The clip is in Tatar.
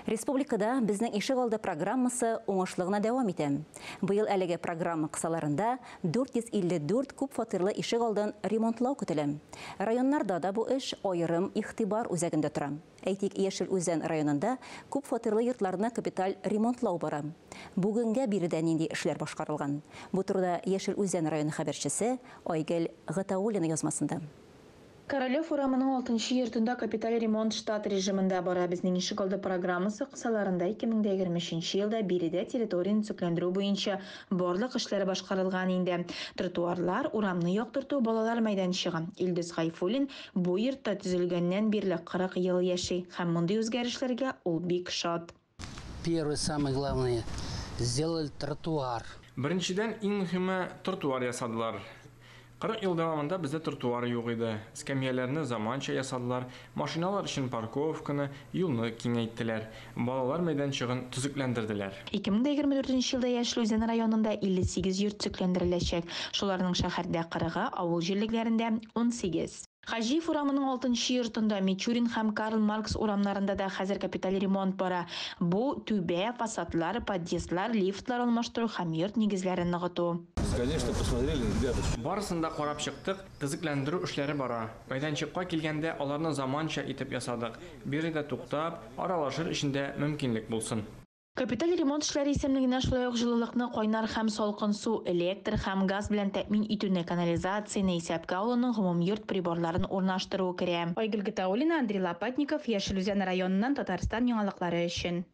Республикада безнең ишек алды программасы уңышлыгына дәвам итә. Быел әлеге программа кысаларында 454 күп фатирлы ишек алдын ремонтлау көтелә. Районнарда да бу эш аерым игътибар үзәгендә тора. Әйтик, Яшел Үзән районында күп фатирлы йортларны капиталь ремонтлау бара. Бүгенгә биредә нинди эшләр башкарылган? Бу турыда Яшел Үзән районы хәбәрчесе Айгөл Гатауллина язмасында. Королев урамының 6-нчы йортында капиталь ремонт штат режимында бара. Безнең ишек алды программасы кысаларында 2023 елда биредә территорияны төзекләндерү буенча барлык эшләр башкарылган инде. Тротуарлар, урамны яктырту, балалар мәйданчыгы. Илдус Гайфуллин бу йортта төзелгәннән бирле 40 ел яши һәм мондый үзгәрешләргә ул бик шат. Первое, самое главное, сделали тротуар. Беренчедән иң мөһиме тротуар ясадылар. 40 ел дәвамында бездә тротуар юк иде. Скамьяларны заманча ясадылар, машиналар өчен парковканы, юлны киңәйттеләр, балалар мәйданчыгын төзекләндерделәр. 2024 елда Яшел Үзән районында 58 йорт төзекләндереләчәк. Шуларның шәһәрдә 40-ы, авыл җирлекләрендә 18. Хаҗиев урамының 6-нчы йортында, Мичурин һәм Карл Маркс урамнарында да хәзер капиталь ремонт бара. Бу түбә, фасадлар, подъездлар, лифтлар алмаштыру һәм йорт нигезләрен ныгыту. Конечно, посмотрели, ребята. Барысында карап чыктык, төзекләндерү эшләре бара. Мәйданчыкка килгәндә аларны заманча итеп ясадык. Биредә туктап, аралашыр эчендә мөмкинлек булсын. Капиталь ремонт эшләре исемлегенә шулай ук җылылыкны, кайнар һәм салкын су, электр һәм газ белән тәэмин итүне, канализацияны, исәпкә алуның гомумйорт приборларын урнаштыру керә. Айгөл Гатауллина, Андрей Лопатников, Яшел Үзән районыннан, Татарстан яңалыклары өчен.